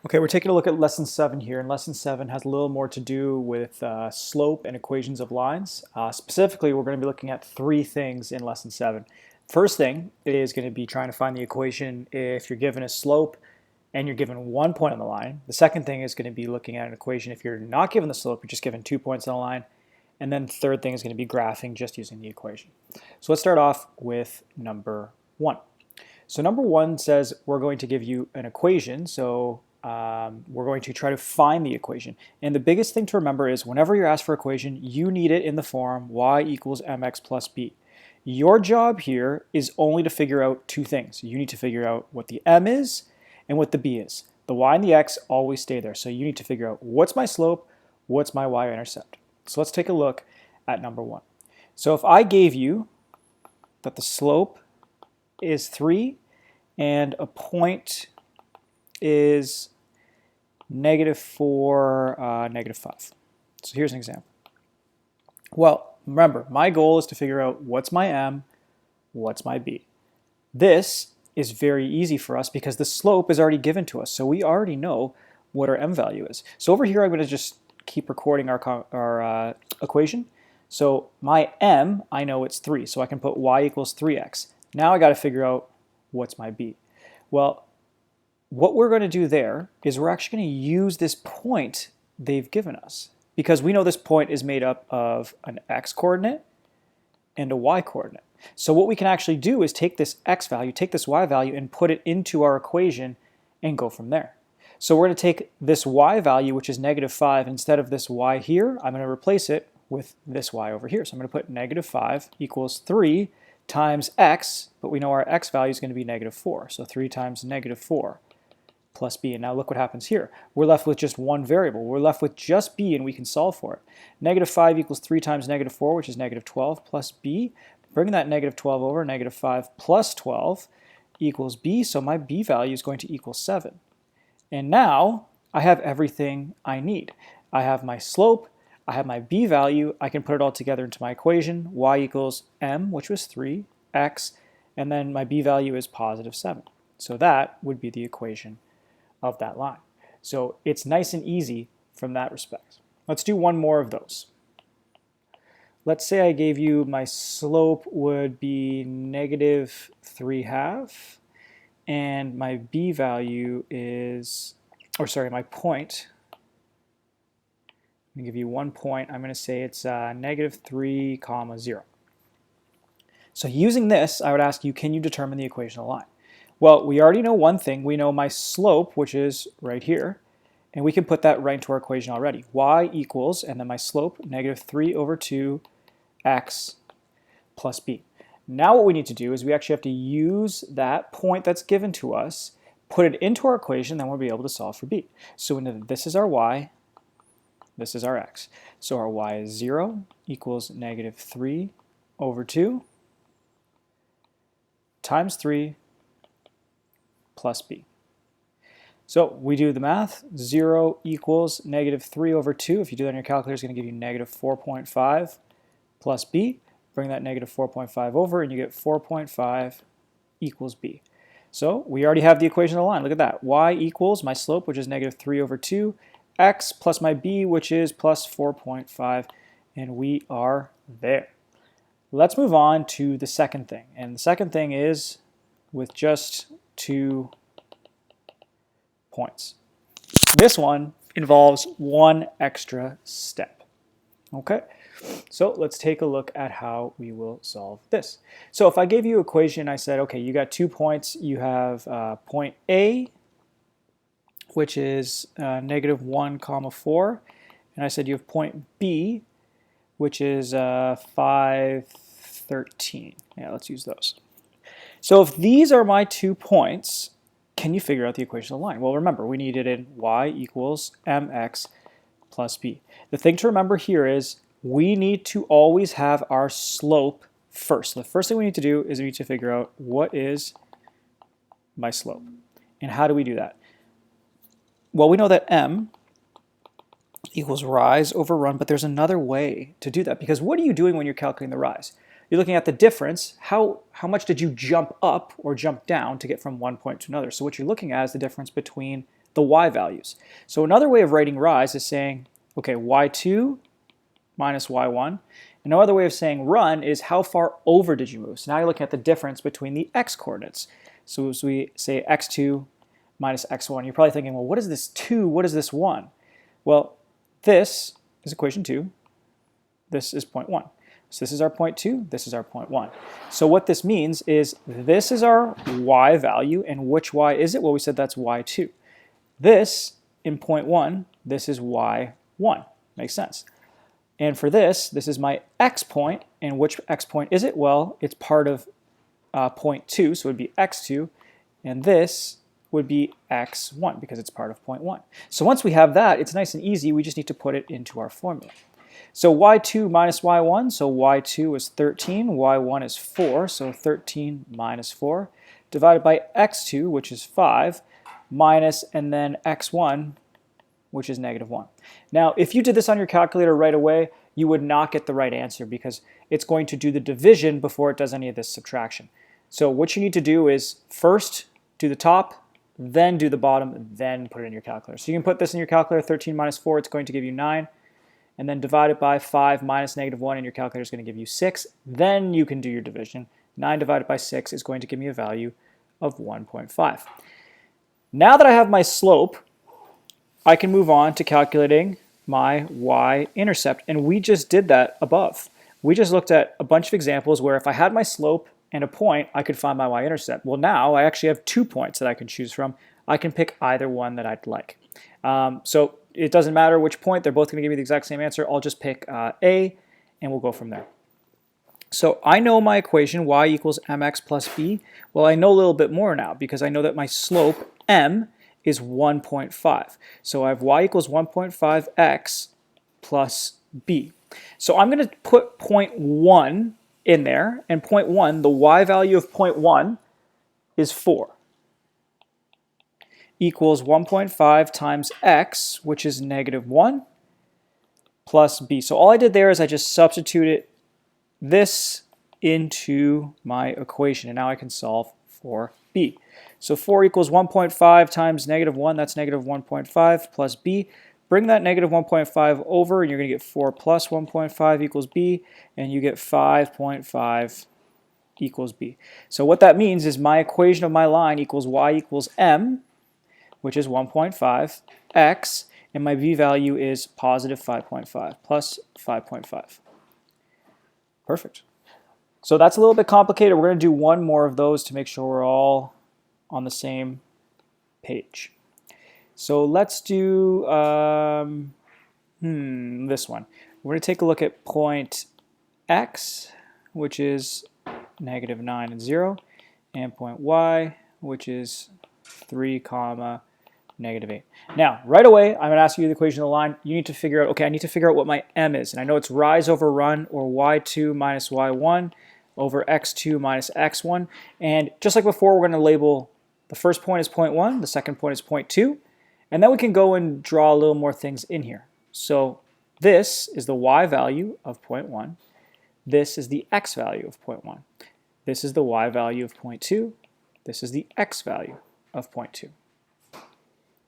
Okay, we're taking a look at lesson 7 here, and lesson 7 has a little more to do with slope and equations of lines. Specifically, we're going to be looking at three things in lesson 7. First thing is going to be trying to find the equation if you're given a slope and you're given 1 point on the line. The second thing is going to be looking at an equation if you're not given the slope, you're just given 2 points on the line. And then the third thing is going to be graphing just using the equation. So let's start off with number 1. So number 1 says we're going to give you an equation. So we're going to try to find the equation. And the biggest thing to remember is whenever you're asked for equation, you need it in the form y equals mx plus b. Your job here is only to figure out two things. You need to figure out what the m is and what the b is. The y and the x always stay there. So you need to figure out what's my slope, what's my y-intercept. So let's take a look at number 1. So if I gave you that the slope is 3 and a point is -4, -5. So here's an example. Well, remember, my goal is to figure out what's my m, what's my b. This is very easy for us because the slope is already given to us, so we already know what our m value is. So over here, I'm going to just keep recording our equation. So my m, I know it's 3, so I can put y equals 3x. Now I got to figure out what's my b. Well, what we're going to do there is we're actually going to use this point they've given us because we know this point is made up of an x-coordinate and a y-coordinate. So what we can actually do is take this x value, take this y value, and put it into our equation and go from there. So we're going to take this y value, which is -5, instead of this y here, I'm going to replace it with this y over here. So I'm going to put -5 equals 3 times x, but we know our x value is going to be -4. So 3 times -4. Plus b. And now look what happens here. We're left with just one variable. We're left with just b, and we can solve for it. -5 equals 3 times -4, which is -12, plus b. Bring that -12 over, -5 plus 12 equals b, so my b value is going to equal 7. And now I have everything I need. I have my slope, I have my b value, I can put it all together into my equation. Y equals m, which was 3, x, and then my b value is +7. So that would be the equation of that line. So it's nice and easy from that respect. Let's do one more of those. Let's say I gave you my slope would be -3/2 and my b value is, or sorry, my point, I'm going to give you 1 point, I'm going to say it's -3, 0. So using this, I would ask you, can you determine the equation of the line? Well, we already know one thing. We know my slope, which is right here, and we can put that right into our equation already. Y equals, and then my slope, -3/2 x plus b. Now what we need to do is we actually have to use that point that's given to us, put it into our equation, then we'll be able to solve for b. So we know that this is our y, this is our x. So our y is 0 equals -3/2 times 3 plus b. So we do the math. 0 equals -3/2. If you do that on your calculator, it's going to give you -4.5 plus b. Bring that -4.5 over, and you get 4.5 equals b. So we already have the equation of the line. Look at that. Y equals my slope, which is -3/2, x plus my b, which is +4.5, and we are there. Let's move on to the second thing. And the second thing is with just 2 points. This one involves one extra step. Okay, so let's take a look at how we will solve this. So if I gave you an equation, I said, okay, you got 2 points. You have point A, which is -1, 4, and I said you have point B, which is 5, 13. Yeah, let's use those. So if these are my 2 points, can you figure out the equation of the line? Well, remember, we need it in y equals mx plus b. The thing to remember here is we need to always have our slope first. So the first thing we need to do is we need to figure out what is my slope. And how do we do that? Well, we know that m equals rise over run, but there's another way to do that, because what are you doing when you're calculating the rise? you're looking at the difference. How much did you jump up or jump down to get from one point to another? So what you're looking at is the difference between the y values. So another way of writing rise is saying, okay, y2 minus y1. Another way of saying run is how far over did you move? So now you're looking at the difference between the x coordinates. So as we say x2 minus x1, you're probably thinking, well, what is this 2? What is this 1? Well, this is equation 2. This is point 1. So this is our point 2. This is our point 1. So what this means is this is our y value. And which y is it? Well, we said that's y2. This, in point 1, this is y1. Makes sense. And for this is my x point. And which x point is it? Well, it's part of point 2, so it would be x2. And this would be x1 because it's part of point 1. So once we have that, it's nice and easy. We just need to put it into our formula. So y2 minus y1, so y2 is 13, y1 is 4, so 13 minus 4, divided by x2, which is 5, minus, and then x1, which is negative 1. Now, if you did this on your calculator right away, you would not get the right answer because it's going to do the division before it does any of this subtraction. So what you need to do is first do the top, then do the bottom, then put it in your calculator. So you can put this in your calculator, 13 minus 4, it's going to give you 9. And then divide it by 5 minus negative 1, and your calculator is going to give you 6. Then you can do your division. 9 divided by 6 is going to give me a value of 1.5. Now that I have my slope, I can move on to calculating my y-intercept, and we just did that above. We just looked at a bunch of examples where if I had my slope and a point, I could find my y-intercept. Well, now I actually have 2 points that I can choose from. I can pick either one that I'd like. So it doesn't matter which point, they're both going to give me the exact same answer. I'll just pick A, and we'll go from there. So I know my equation, y equals mx plus b. Well, I know a little bit more now because I know that my slope, m, is 1.5. So I have y equals 1.5x plus b. So I'm going to put point 1 in there, and point 1, the y value of point 1 is 4. Equals 1.5 times x, which is negative 1, plus b. So all I did there is I just substituted this into my equation, and now I can solve for b. So 4 equals 1.5 times negative 1, that's negative 1.5 plus b. Bring that negative 1.5 over, and you're going to get 4 plus 1.5 equals b, and you get 5.5 equals b. So what that means is my equation of my line equals y equals m, which is 1.5, x, and my b value is positive 5.5, plus 5.5. Perfect. So that's a little bit complicated. We're going to do one more of those to make sure we're all on the same page. So let's do this one. We're going to take a look at point x, which is negative 9 and 0, and point y, which is 3, negative 8. Now, right away, I'm going to ask you the equation of the line. You need to figure out, okay, I need to figure out what my m is. And I know it's rise over run, or y2 minus y1 over x2 minus x1. And just like before, we're going to label the first point as point 1, the second point is point 2. And then we can go and draw a little more things in here. So this is the y value of point 1. This is the x value of point 1. This is the y value of point 2. This is the x value of point 2.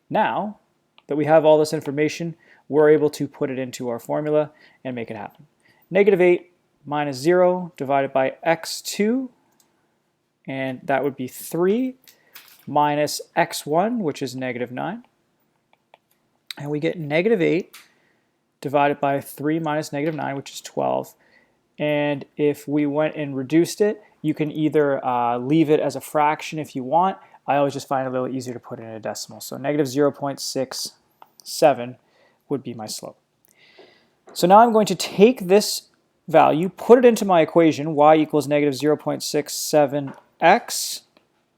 Now that we have all this information, we're able to put it into our formula and make it happen. Negative 8 minus 0 divided by x2, and that would be 3, minus x1, which is negative 9. And we get negative 8 divided by 3 minus negative 9, which is 12. And if we went and reduced it, you can either leave it as a fraction if you want. I always just find it a little easier to put it in a decimal. So negative 0.67 would be my slope. So now I'm going to take this value, put it into my equation, y equals negative 0.67x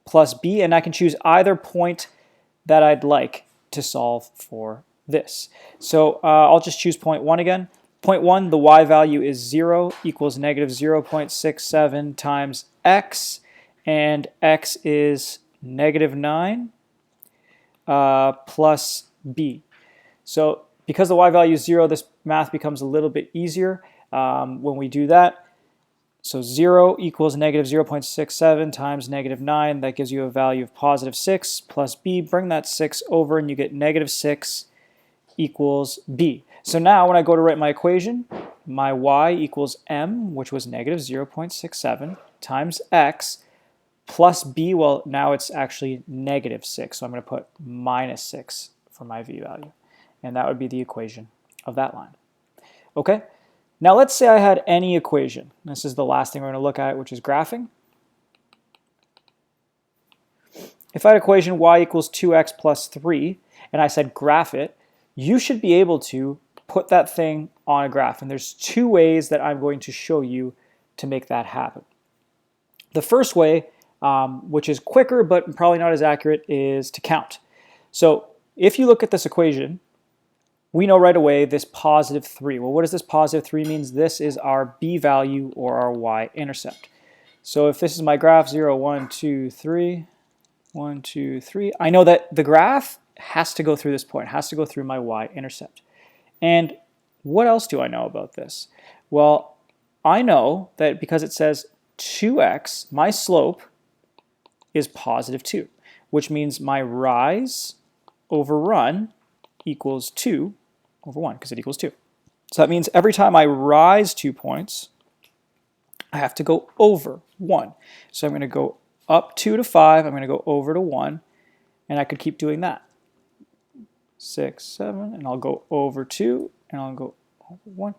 plus b, and I can choose either point that I'd like to solve for this. So I'll just choose point 1 again. Point 1, the y value is 0 equals negative 0.67 times x, and x is negative 9 plus b. So because the y value is 0, this math becomes a little bit easier when we do that. So 0 equals negative 0.67 times negative 9. That gives you a value of positive 6 plus b. Bring that 6 over and you get negative 6 equals b. So now when I go to write my equation, my y equals m, which was negative 0.67, times x, plus b. Well, now it's actually negative 6. So I'm going to put minus 6 for my v value. And that would be the equation of that line. Okay? Now let's say I had any equation. This is the last thing we're going to look at, which is graphing. If I had equation y equals 2x plus 3, and I said graph it, you should be able to put that thing on a graph. And there's two ways that I'm going to show you to make that happen. The first way, which is quicker but probably not as accurate, is to count. So if you look at this equation, we know right away this positive 3. Well, what does this positive 3 means? This is our b value or our y-intercept. So if this is my graph, 0, 1, 2, 3, 1, 2, 3, I know that the graph has to go through this point, has to go through my y-intercept. And what else do I know about this? Well, I know that because it says 2x, my slope is positive 2, which means my rise over run equals 2 over 1, because it equals 2. So that means every time I rise 2 points, I have to go over 1. So I'm going to go up 2 to 5, I'm going to go over to 1, and I could keep doing that. 6, 7, and I'll go over 2, and I'll go over 1.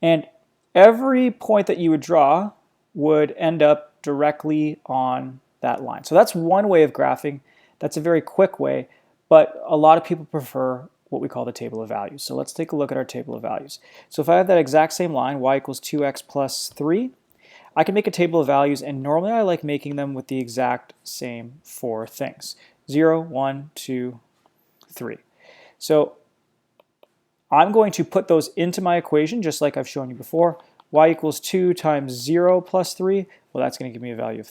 And every point that you would draw would end up directly on that line. So that's one way of graphing. That's a very quick way, but a lot of people prefer what we call the table of values. So let's take a look at our table of values. So if I have that exact same line, y equals 2x plus 3, I can make a table of values, and normally I like making them with the exact same 4 things. 0, 1, 2, 3. So I'm going to put those into my equation just like I've shown you before. Y equals 2 times 0 plus 3. Well, that's going to give me a value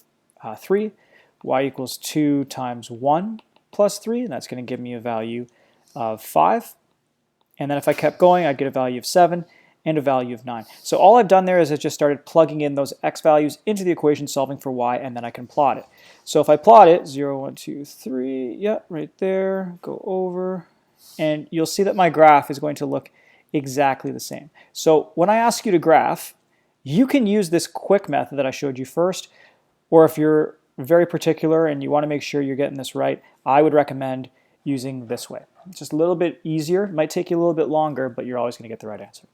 of 3. Y equals 2 times 1 plus 3, and that's going to give me a value of 5. And then if I kept going, I'd get a value of 7 and a value of 9. So all I've done there is I just started plugging in those x values into the equation, solving for y, and then I can plot it. So if I plot it, 0, 1, 2, 3, yeah, right there, go over, and you'll see that my graph is going to look exactly the same. So when I ask you to graph, you can use this quick method that I showed you first, or if you're very particular and you want to make sure you're getting this right, I would recommend using this way. It's just a little bit easier. It might take you a little bit longer, but you're always going to get the right answer.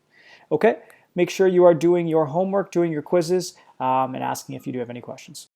Okay, make sure you are doing your homework, doing your quizzes, and asking if you do have any questions.